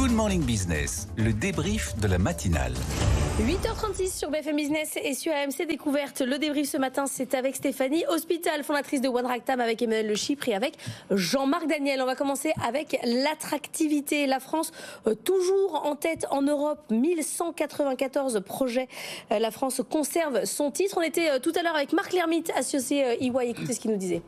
Good Morning Business, le débrief de la matinale. 8h36 sur BFM Business et sur AMC Découverte. Le débrief ce matin, c'est avec Stéphanie Hospital, fondatrice de One Ractam, avec Emmanuel Le Chypre et avec Jean-Marc Daniel. On va commencer avec l'attractivité. La France, toujours en tête en Europe, 1194 projets. La France conserve son titre. On était tout à l'heure avec Marc Lermite, associé EY. Écoutez ce qu'il nous disait.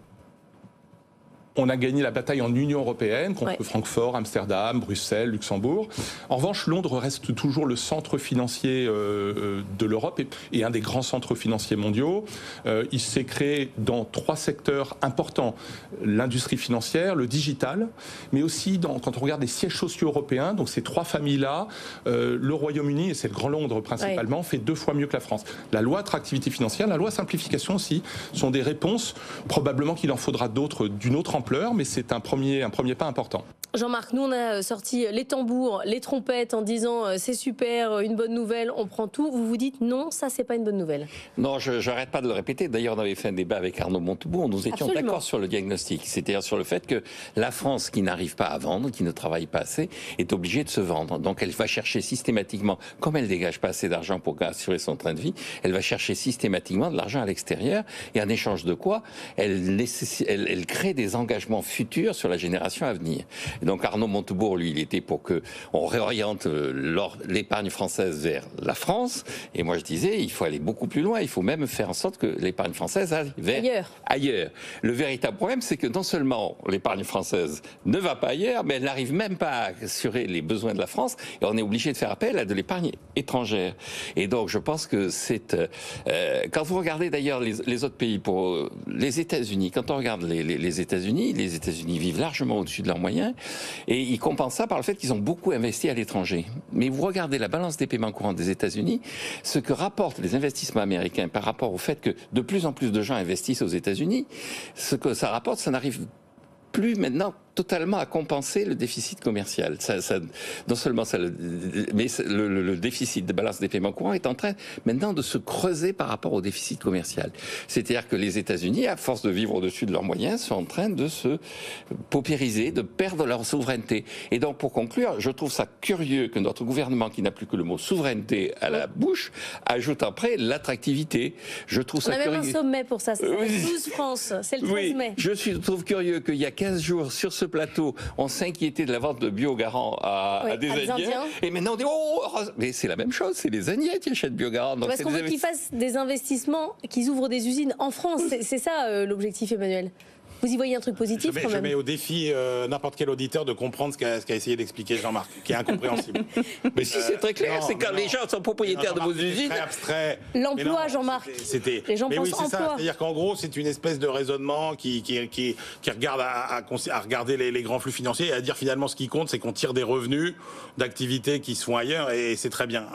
On a gagné la bataille en Union européenne contre Francfort, Amsterdam, Bruxelles, Luxembourg. En revanche, Londres reste toujours le centre financier de l'Europe et un des grands centres financiers mondiaux. Il s'est créé dans 3 secteurs importants. L'industrie financière, le digital, mais aussi quand on regarde les sièges sociaux européens, donc ces 3 familles-là, le Royaume-Uni, et c'est le Grand Londres principalement, fait 2 fois mieux que la France. La loi attractivité financière, la loi simplification aussi, sont des réponses. Probablement qu'il en faudra d'autres d'une autre ampleur, mais c'est un premier pas important. Jean-Marc, nous on a sorti les tambours, les trompettes en disant c'est super, une bonne nouvelle, on prend tout. Vous vous dites non, ça c'est pas une bonne nouvelle. Non, je n'arrête pas de le répéter. D'ailleurs, on avait fait un débat avec Arnaud Montebourg, nous étions d'accord sur le diagnostic, c'est-à-dire sur le fait que la France qui n'arrive pas à vendre, qui ne travaille pas assez, est obligée de se vendre. Donc elle va chercher systématiquement, comme elle dégage pas assez d'argent pour assurer son train de vie, elle va chercher systématiquement de l'argent à l'extérieur, et en échange de quoi elle crée des engagements futurs sur la génération à venir. Et donc Arnaud Montebourg, lui, il était pour que on réoriente l'épargne française vers la France. Et moi, je disais, il faut aller beaucoup plus loin. Il faut même faire en sorte que l'épargne française aille vers ailleurs. Le véritable problème, c'est que non seulement l'épargne française ne va pas ailleurs, mais elle n'arrive même pas à assurer les besoins de la France. Et on est obligé de faire appel à de l'épargne étrangère. Et donc, je pense que c'est... quand vous regardez d'ailleurs les autres pays, pour les États-Unis, quand on regarde les États-Unis vivent largement au-dessus de leurs moyens. Et ils compensent ça par le fait qu'ils ont beaucoup investi à l'étranger. Mais vous regardez la balance des paiements courants des États-Unis, ce que rapportent les investissements américains par rapport au fait que de plus en plus de gens investissent aux États-Unis, ce que ça rapporte, ça n'arrive plus maintenant totalement à compenser le déficit commercial. Non seulement mais le déficit de balance des paiements courants est en train maintenant de se creuser par rapport au déficit commercial. C'est-à-dire que les États-Unis, à force de vivre au-dessus de leurs moyens, sont en train de se paupériser, de perdre leur souveraineté. Et donc, pour conclure, je trouve ça curieux que notre gouvernement, qui n'a plus que le mot souveraineté à la bouche, ajoute après l'attractivité. Je trouve ça curieux. On a même un sommet pour ça, c'est le 12 France, c'est le 13 mai. Je trouve curieux qu'il y a 15 jours, sur ce plateau, on s'inquiétait de la vente de Biogarant à des Indiens. Et maintenant on dit mais c'est la même chose, c'est les Indiens qui achètent Biogarant. Donc parce qu'on veut qu'ils fassent des investissements, qu'ils ouvrent des usines en France. C'est ça l'objectif, Emmanuel. Vous y voyez un truc positif quand même. Je mets au défi n'importe quel auditeur de comprendre ce qu'a essayé d'expliquer Jean-Marc, qui est incompréhensible. Mais si c'est très clair, c'est quand les gens sont propriétaires de vos usines. C'est très abstrait. L'emploi, Jean-Marc. Les gens pensent emploi. C'est-à-dire qu'en gros, c'est une espèce de raisonnement qui regarde à regarder les grands flux financiers et à dire finalement ce qui compte, c'est qu'on tire des revenus d'activités qui se font ailleurs et c'est très bien.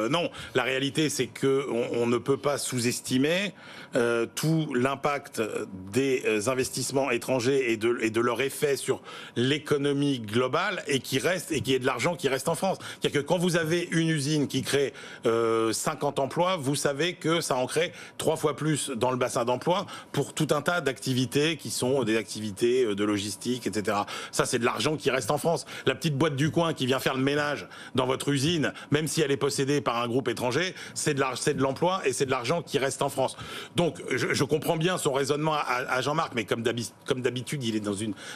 Non, la réalité, c'est qu'on ne peut pas sous-estimer tout l'impact des investissements étrangers et de leur effet sur l'économie globale et qui est de l'argent qui reste en France. C'est-à-dire que quand vous avez une usine qui crée 50 emplois, vous savez que ça en crée 3 fois plus dans le bassin d'emploi pour tout un tas d'activités qui sont des activités de logistique, etc. Ça, c'est de l'argent qui reste en France. La petite boîte du coin qui vient faire le ménage dans votre usine, même si elle est possédée par un groupe étranger, c'est de l'emploi et c'est de l'argent qui reste en France. Donc, je comprends bien son raisonnement à Jean-Marc, mais comme d'habitude, il est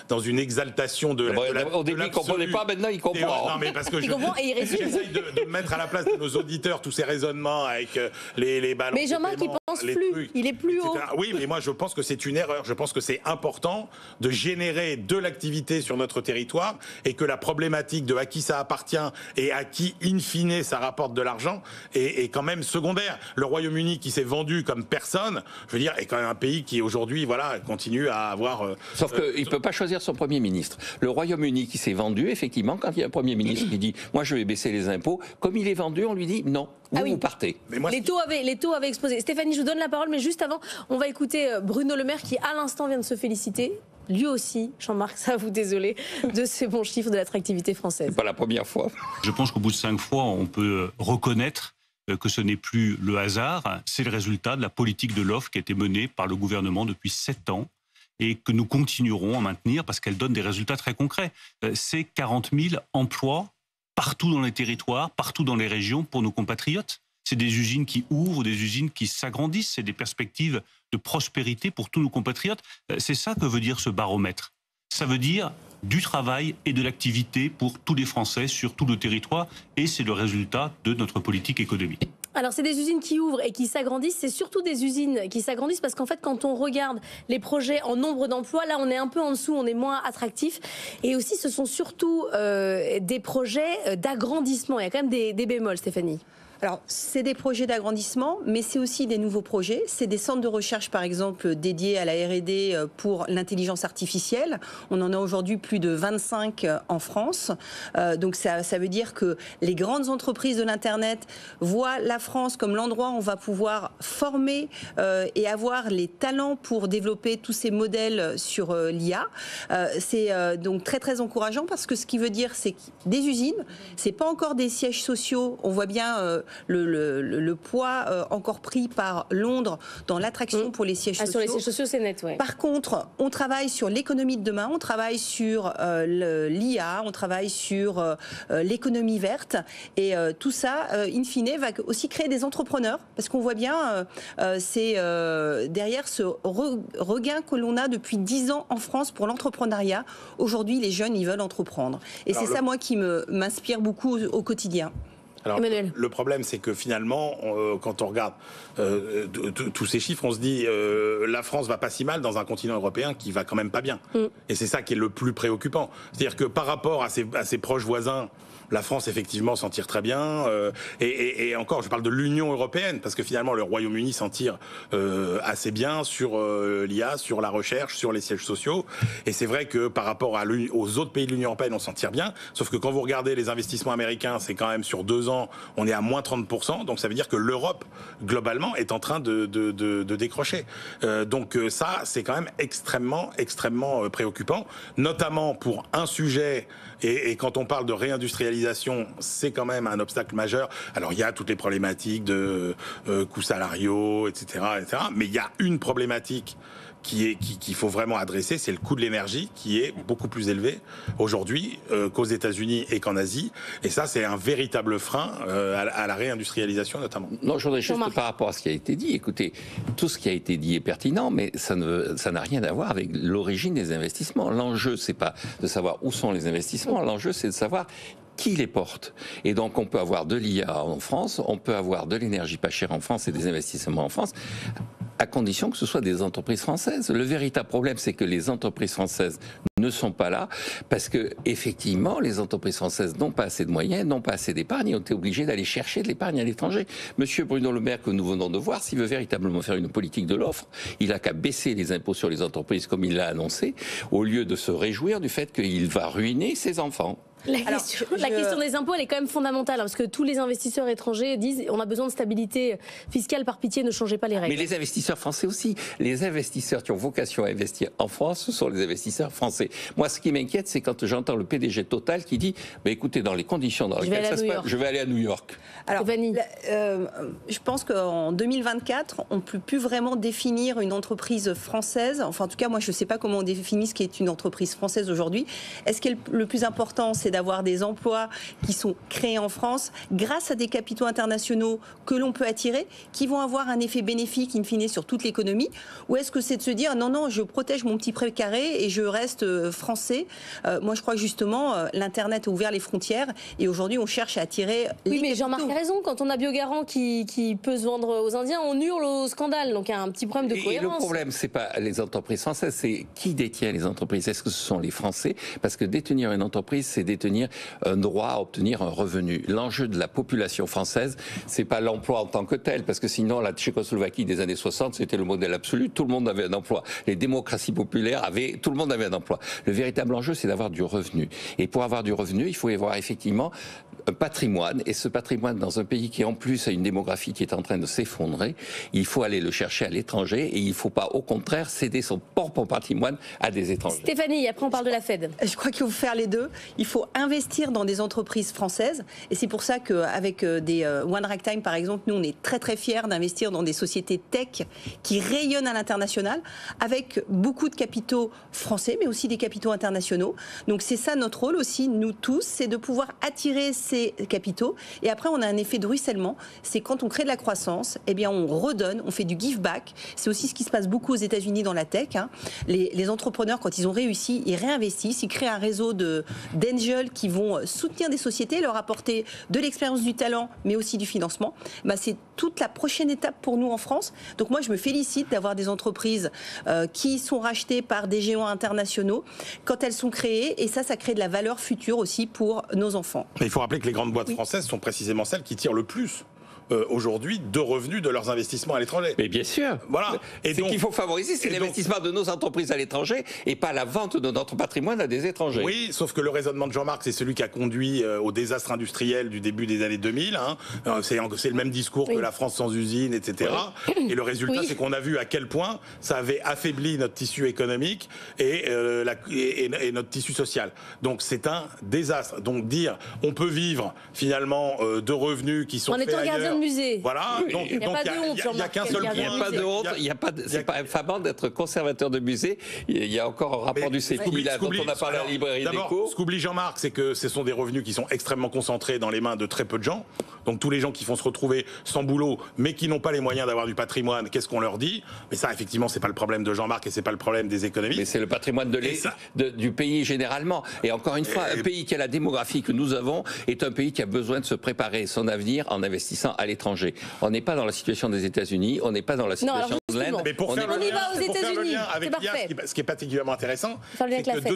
dans une exaltation de au début, il ne comprenait pas, maintenant il comprend. Non, mais parce que comprend et il j'essaye de mettre à la place de nos auditeurs tous ces raisonnements avec les balances. Mais Jean-Marc, il pense plus. Il est plus haut. Oui, mais moi, je pense que c'est une erreur. Je pense que c'est important de générer de l'activité sur notre territoire et que la problématique de à qui ça appartient et à qui, in fine, ça rapporte de l'argent est quand même secondaire. Le Royaume-Uni, qui s'est vendu comme personne, je veux dire, est quand même un pays qui, aujourd'hui, continue à avoir... Sauf qu'il ne peut pas choisir son Premier ministre. Le Royaume-Uni qui s'est vendu, effectivement, quand il y a un Premier ministre qui dit « moi je vais baisser les impôts », comme il est vendu, on lui dit « non, vous partez ». Les taux avaient explosé. Stéphanie, je vous donne la parole, mais juste avant, on va écouter Bruno Le Maire qui, à l'instant, vient de se féliciter. Lui aussi, Jean-Marc, ça vous désolé, de ces bons chiffres de l'attractivité française. C'est pas la première fois. Je pense qu'au bout de 5 fois, on peut reconnaître que ce n'est plus le hasard, c'est le résultat de la politique de l'offre qui a été menée par le gouvernement depuis 7 ans et que nous continuerons à maintenir parce qu'elle donne des résultats très concrets. C'est 40 000 emplois partout dans les territoires, partout dans les régions pour nos compatriotes. C'est des usines qui ouvrent, des usines qui s'agrandissent, c'est des perspectives de prospérité pour tous nos compatriotes. C'est ça que veut dire ce baromètre. Ça veut dire du travail et de l'activité pour tous les Français sur tout le territoire, et c'est le résultat de notre politique économique. Alors, c'est des usines qui ouvrent et qui s'agrandissent. C'est surtout des usines qui s'agrandissent parce qu'en fait, quand on regarde les projets en nombre d'emplois, là, on est un peu en dessous, on est moins attractif. Et aussi, ce sont surtout des projets d'agrandissement. Il y a quand même des bémols, Stéphanie. Alors, c'est des projets d'agrandissement, mais c'est aussi des nouveaux projets. C'est des centres de recherche, par exemple, dédiés à la R&D pour l'intelligence artificielle. On en a aujourd'hui plus de 25 en France. Donc, ça veut dire que les grandes entreprises de l'Internet voient la France comme l'endroit où on va pouvoir former et avoir les talents pour développer tous ces modèles sur l'IA. C'est donc très, très encourageant parce que ce qui veut dire, c'est que des usines, c'est pas encore des sièges sociaux. On voit bien le poids encore pris par Londres dans l'attraction pour les sièges sociaux. Sur les sièges sociaux, c'est net, ouais. Par contre, on travaille sur l'économie de demain, on travaille sur l'IA, on travaille sur l'économie verte, et tout ça, in fine, va aussi créer des entrepreneurs, parce qu'on voit bien, c'est derrière ce regain que l'on a depuis 10 ans en France pour l'entrepreneuriat. Aujourd'hui, les jeunes, ils veulent entreprendre. Et c'est ça, moi, qui m'inspire beaucoup au quotidien. Alors, le problème, c'est que finalement, quand on regarde tous ces chiffres, on se dit la France va pas si mal dans un continent européen qui va quand même pas bien. Et c'est ça qui est le plus préoccupant. C'est-à-dire que par rapport à ses proches voisins, la France, effectivement, s'en tire très bien. Et encore, je parle de l'Union européenne, parce que finalement, le Royaume-Uni s'en tire assez bien sur l'IA, sur la recherche, sur les sièges sociaux. Et c'est vrai que par rapport aux autres pays de l'Union européenne, on s'en tire bien. Sauf que quand vous regardez les investissements américains, c'est quand même sur 2 ans, on est à moins 30%. Donc ça veut dire que l'Europe, globalement, est en train de décrocher. Donc ça, c'est quand même extrêmement préoccupant, notamment pour un sujet. Et quand on parle de réindustrialisation, c'est quand même un obstacle majeur. Alors il y a toutes les problématiques de coûts salariaux, etc., etc. Mais il y a une problématique qu'il faut vraiment adresser, c'est le coût de l'énergie qui est beaucoup plus élevé aujourd'hui qu'aux États-Unis et qu'en Asie. Et ça, c'est un véritable frein à la réindustrialisation notamment. Non, je voudrais juste par rapport à ce qui a été dit. Écoutez, tout ce qui a été dit est pertinent, mais ça n'a rien à voir avec l'origine des investissements. L'enjeu, c'est pas de savoir où sont les investissements. L'enjeu, c'est de savoir qui les porte. Et donc, on peut avoir de l'IA en France, on peut avoir de l'énergie pas chère en France et des investissements en France, à condition que ce soit des entreprises françaises. Le véritable problème, c'est que les entreprises françaises ne sont pas là, parce que effectivement, les entreprises françaises n'ont pas assez de moyens, n'ont pas assez d'épargne, et ont été obligées d'aller chercher de l'épargne à l'étranger. Monsieur Bruno Le Maire, que nous venons de voir, s'il veut véritablement faire une politique de l'offre, il a qu'à baisser les impôts sur les entreprises comme il l'a annoncé, au lieu de se réjouir du fait qu'il va ruiner ses enfants. La question des impôts, elle est quand même fondamentale, parce que tous les investisseurs étrangers disent on a besoin de stabilité fiscale, par pitié, ne changez pas les règles. Mais les investisseurs français aussi. Les investisseurs qui ont vocation à investir en France, ce sont les investisseurs français. Moi, ce qui m'inquiète, c'est quand j'entends le PDG Total qui dit bah, écoutez, dans les conditions dans lesquelles ça se passe, je vais aller à New York. Alors, je pense qu'en 2024, on ne peut plus vraiment définir une entreprise française. Enfin, en tout cas, moi, je ne sais pas comment on définit ce qui est une entreprise française aujourd'hui. Est-ce que le plus important, c'est d'avoir des emplois qui sont créés en France grâce à des capitaux internationaux que l'on peut attirer, qui vont avoir un effet bénéfique in fine sur toute l'économie, ou est-ce que c'est de se dire non, je protège mon petit pré carré et je reste français. Moi, je crois que justement, l'Internet a ouvert les frontières et aujourd'hui, on cherche à attirer les mais Jean-Marc a raison. Quand on a Biogarant qui peut se vendre aux Indiens, on hurle au scandale. Donc, il y a un petit problème de cohérence. Et le problème, c'est pas les entreprises françaises, c'est qui détient les entreprises. Est-ce que ce sont les Français? Parce que détenir une entreprise, c'est détenir un droit à obtenir un revenu. L'enjeu de la population française, c'est pas l'emploi en tant que tel, parce que sinon la Tchécoslovaquie des années 60, c'était le modèle absolu, tout le monde avait un emploi. Les démocraties populaires tout le monde avait un emploi. Le véritable enjeu, c'est d'avoir du revenu. Et pour avoir du revenu, il faut y avoir effectivement un patrimoine, et ce patrimoine dans un pays qui en plus a une démographie qui est en train de s'effondrer, il faut aller le chercher à l'étranger et il ne faut pas au contraire céder son propre patrimoine à des étrangers. Stéphanie, après on parle de la Fed. Je crois qu'il faut faire les deux. Il faut investir dans des entreprises françaises et c'est pour ça qu'avec des One Ragtime par exemple, nous on est très très fiers d'investir dans des sociétés tech qui rayonnent à l'international avec beaucoup de capitaux français mais aussi des capitaux internationaux. Donc c'est ça notre rôle aussi, nous tous, c'est de pouvoir attirer ces capitaux. Et après, on a un effet de ruissellement. C'est quand on crée de la croissance, eh bien, on redonne, on fait du give back. C'est aussi ce qui se passe beaucoup aux États-Unis dans la tech. Les entrepreneurs, quand ils ont réussi, ils réinvestissent, ils créent un réseau d'angels qui vont soutenir des sociétés, leur apporter de l'expérience, du talent, mais aussi du financement. C'est toute la prochaine étape pour nous en France. Donc moi, je me félicite d'avoir des entreprises qui sont rachetées par des géants internationaux quand elles sont créées. Et ça crée de la valeur future aussi pour nos enfants. Mais il faut rappeler que les grandes boîtes françaises sont précisément celles qui tirent le plus aujourd'hui de revenus de leurs investissements à l'étranger. Mais bien sûr. Voilà. Et ce qu'il faut favoriser, c'est l'investissement de nos entreprises à l'étranger et pas la vente de notre patrimoine à des étrangers. Oui, sauf que le raisonnement de Jean-Marc, c'est celui qui a conduit au désastre industriel du début des années 2000. C'est le même discours que la France sans usine, etc. Oui. Et le résultat, c'est qu'on a vu à quel point ça avait affaibli notre tissu économique et notre tissu social. Donc c'est un désastre. Donc dire on peut vivre finalement de revenus qui sont faits ailleurs. Musée. Voilà, donc il n'y a qu'un seul point. Il n'y a pas de honte, c'est pas infamant d'être conservateur de musée. Il y a encore un rapport du CEPI là, dont on a parlé à la librairie d'écho. Ce qu'oublie Jean-Marc, c'est que ce sont des revenus qui sont extrêmement concentrés dans les mains de très peu de gens. Donc tous les gens qui vont se retrouver sans boulot, mais qui n'ont pas les moyens d'avoir du patrimoine, qu'est-ce qu'on leur dit? Mais ça, effectivement, c'est pas le problème de Jean-Marc et c'est pas le problème des économistes. Mais c'est le patrimoine du pays généralement. Et encore une fois, un pays qui a la démographie que nous avons est un pays qui a besoin de se préparer son avenir en investissant à l'étranger. On n'est pas dans la situation des États-Unis, on n'est pas dans la situation de l'Inde. Mais pour faire le lien avec l'IA, ce qui est particulièrement intéressant, c'est que de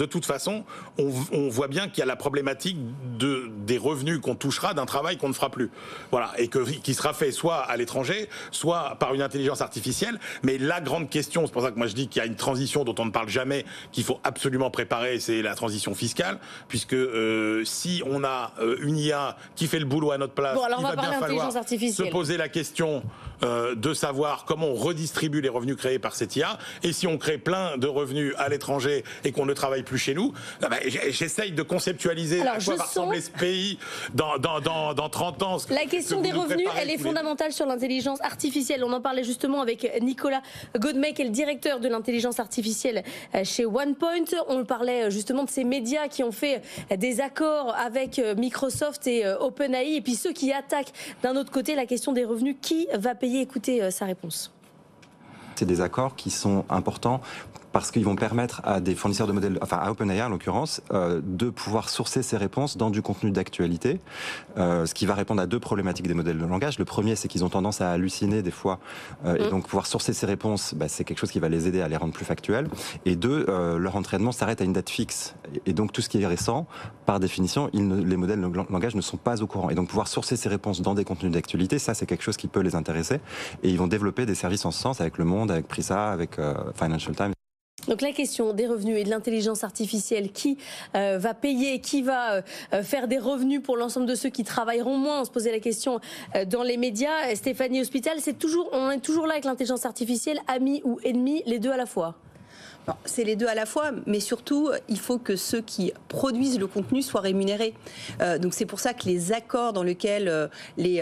toute façon, on voit bien qu'il y a la problématique des revenus qu'on touchera d'un travail qu'on ne fera plus. Voilà, et qui sera fait soit à l'étranger, soit par une intelligence artificielle. Mais la grande question, c'est pour ça que moi je dis qu'il y a une transition dont on ne parle jamais, qu'il faut absolument préparer, c'est la transition fiscale, puisque si on a une IA qui fait le boulot à notre place, il va bien falloir se poser la question de savoir comment on redistribue les revenus créés par cette IA. Et si on crée plein de revenus à l'étranger et qu'on ne travaille plus chez nous, j'essaye de conceptualiser à quoi va ressembler ce pays dans 30 ans. La question des revenus, elle est fondamentale sur l'intelligence artificielle. On en parlait justement avec Nicolas Godmey, qui est le directeur de l'intelligence artificielle chez OnePoint. On parlait justement de ces médias qui ont fait des accords avec Microsoft et OpenAI, et puis ceux qui attaquent d'un autre côté la question des revenus. Qui va payer? Écoutez sa réponse. C'est des accords qui sont importants parce qu'ils vont permettre à des fournisseurs de modèles, enfin à OpenAI en l'occurrence, de pouvoir sourcer ces réponses dans du contenu d'actualité, ce qui va répondre à deux problématiques des modèles de langage. Le premier, c'est qu'ils ont tendance à halluciner des fois, et donc pouvoir sourcer ces réponses, c'est quelque chose qui va les aider à les rendre plus factuelles. Et deux, leur entraînement s'arrête à une date fixe. Et donc tout ce qui est récent, par définition, les modèles de langage ne sont pas au courant. Et donc pouvoir sourcer ces réponses dans des contenus d'actualité, ça c'est quelque chose qui peut les intéresser. Et ils vont développer des services en ce sens avec Le Monde, avec Prisa, avec Financial Times. Donc la question des revenus et de l'intelligence artificielle, qui va payer, qui va faire des revenus pour l'ensemble de ceux qui travailleront moins? On se posait la question dans les médias. Stéphanie Hospital, on est toujours là avec l'intelligence artificielle, amis ou ennemis, les deux à la fois? Non, c'est les deux à la fois, mais surtout, il faut que ceux qui produisent le contenu soient rémunérés. Donc c'est pour ça que les accords dans lesquels les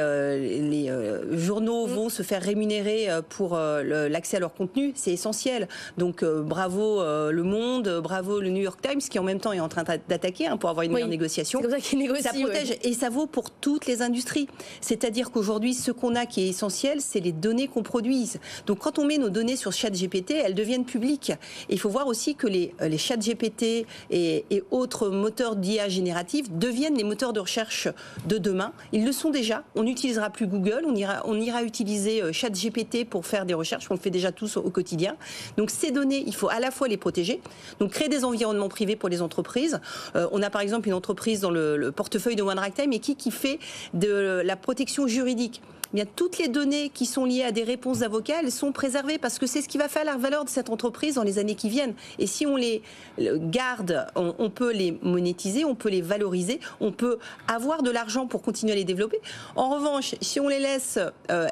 journaux vont se faire rémunérer pour l'accès à leur contenu, c'est essentiel. Donc bravo Le Monde, bravo le New York Times, qui en même temps est en train d'attaquer pour avoir une meilleure négociation. C'est comme ça qu'ils négocient. Ça protège, et ça vaut pour toutes les industries. C'est-à-dire qu'aujourd'hui, ce qu'on a qui est essentiel, c'est les données qu'on produise. Donc quand on met nos données sur ChatGPT, elles deviennent publiques. Il faut voir aussi que les ChatGPT et autres moteurs d'IA génératifs deviennent les moteurs de recherche de demain. Ils le sont déjà. On n'utilisera plus Google, on ira utiliser ChatGPT pour faire des recherches. On le fait déjà tous au quotidien. Donc ces données, il faut à la fois les protéger, donc créer des environnements privés pour les entreprises. On a par exemple une entreprise dans le portefeuille de One Ragtime qui fait de la protection juridique. Bien, toutes les données qui sont liées à des réponses d'avocats, elles sont préservées parce que c'est ce qui va faire la valeur de cette entreprise dans les années qui viennent. Et si on les garde, on peut les monétiser, on peut les valoriser, on peut avoir de l'argent pour continuer à les développer. En revanche, si on les laisse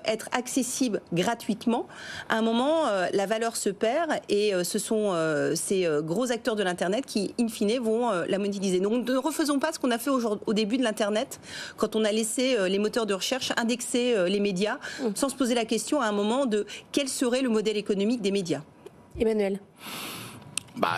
être accessibles gratuitement, à un moment, la valeur se perd et ce sont ces gros acteurs de l'Internet qui, in fine, vont la monétiser. Donc ne refaisons pas ce qu'on a fait au début de l'Internet, quand on a laissé les moteurs de recherche indexer les médias, sans se poser la question à un moment de quel serait le modèle économique des médias. Emmanuel.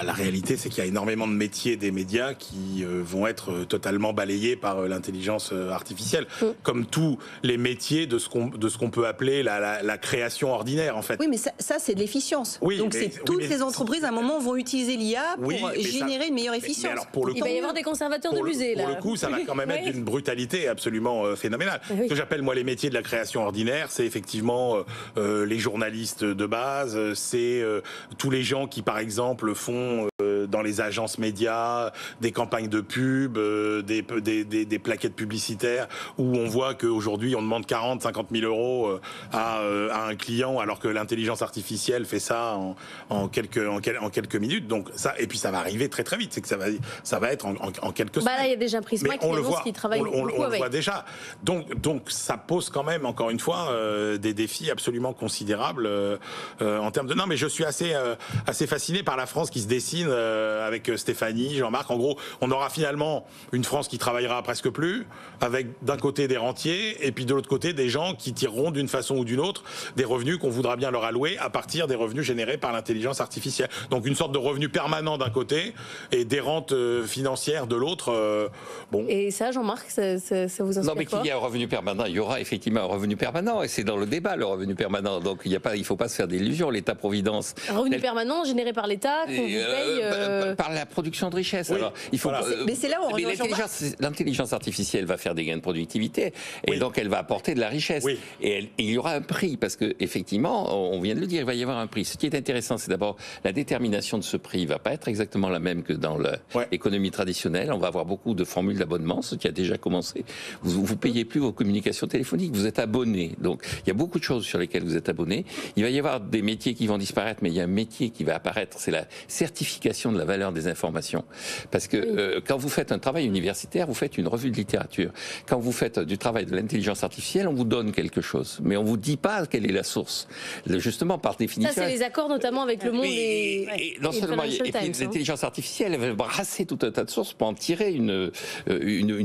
La réalité, c'est qu'il y a énormément de métiers des médias qui vont être totalement balayés par l'intelligence artificielle, comme tous les métiers de ce qu'on peut appeler la création ordinaire, en fait. Oui, mais ça c'est de l'efficience. Oui, donc toutes les entreprises, à un moment, vont utiliser l'IA pour générer une meilleure efficience. Alors, il va y avoir des conservateurs de musées, là. Pour le coup, ça va quand même être d'une brutalité absolument phénoménale. Ce que j'appelle, moi, les métiers de la création ordinaire, c'est effectivement les journalistes de base, c'est tous les gens qui, par exemple, font dans les agences médias des campagnes de pub, des plaquettes publicitaires, où on voit qu'aujourd'hui, on demande 40-50 000 euros à un client, alors que l'intelligence artificielle fait ça en quelques minutes. Donc ça, et puis ça va arriver très très vite. C'est que ça va être en quelques semaines. Là, il y a déjà Prisma qui annonce qu'il travaille beaucoup avec. On le voit déjà. Donc ça pose quand même, encore une fois, des défis absolument considérables en termes de... Non, mais je suis assez fasciné par la France qui se dessine avec Stéphanie, Jean-Marc. En gros, on aura finalement une France qui travaillera presque plus, avec d'un côté des rentiers, et puis de l'autre côté des gens qui tireront d'une façon ou d'une autre des revenus qu'on voudra bien leur allouer à partir des revenus générés par l'intelligence artificielle. Donc une sorte de revenu permanent d'un côté et des rentes financières de l'autre. Et ça, Jean-Marc, ça vous inspire? Non, mais qu'il y a un revenu permanent, il y aura effectivement un revenu permanent, et c'est dans le débat, le revenu permanent. Donc il ne faut pas se faire d'illusions. L'État-providence... Un revenu permanent généré par l'État, qu'on vous paye... Par la production de richesse. Oui. Alors, il faut mais c'est là où on l'intelligence artificielle va faire des gains de productivité, et donc elle va apporter de la richesse. Oui. Et il y aura un prix, parce que effectivement, on vient de le dire, il va y avoir un prix. Ce qui est intéressant, c'est d'abord la détermination de ce prix. Il ne va pas être exactement la même que dans l'économie traditionnelle. On va avoir beaucoup de formules d'abonnement, ce qui a déjà commencé. Vous payez plus vos communications téléphoniques, vous êtes abonné. Donc il y a beaucoup de choses sur lesquelles vous êtes abonné. Il va y avoir des métiers qui vont disparaître, mais il y a un métier qui va apparaître, c'est la certification de la valeur des informations. Parce que quand vous faites un travail universitaire, vous faites une revue de littérature. Quand vous faites du travail de l'intelligence artificielle, on vous donne quelque chose, mais on vous dit pas quelle est la source. Justement, par définition. Ça, c'est les accords notamment avec Le Monde et non seulement, et puis l'intelligence artificielle, elle va brasser tout un tas de sources pour en tirer une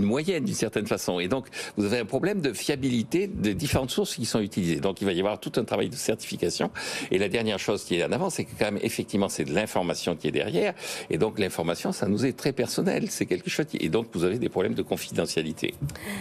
moyenne d'une certaine façon. Et donc, vous avez un problème de fiabilité des différentes sources qui sont utilisées. Donc, il va y avoir tout un travail de certification. Et la dernière chose qui est en avant, c'est que quand même, effectivement, c'est de l'information qui est derrière. Et donc, l'information, ça nous est très personnel. C'est quelque chose et donc, vous avez des problèmes de confidentialité.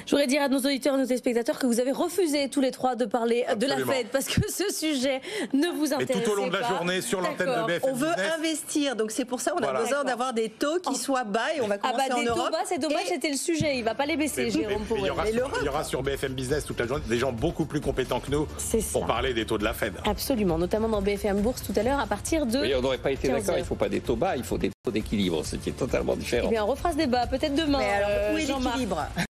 Je voudrais dire à nos auditeurs et nos téléspectateurs que vous avez refusé tous les trois de parler de la Fed parce que ce sujet ne vous intéresse pas. Mais tout au long de la journée, sur l'antenne de BFM On veut investir, donc c'est pour ça qu'on a besoin d'avoir des taux qui soient bas et on va commencer en Europe. Taux bas, c'est dommage, c'était le sujet. Il ne va pas les baisser, Jérôme Pauwels. Il y aura sur BFM Business toute la journée des gens beaucoup plus compétents que nous pour parler des taux de la Fed. Absolument, notamment dans BFM Bourse tout à l'heure à partir de... Oui, on n'aurait pas été d'accord, il ne faut pas des taux bas, il faut des taux d'équilibre, ce qui est totalement différent. Eh bien, on refera ce débat peut-être demain. Mais alors, où est l'équilibre ?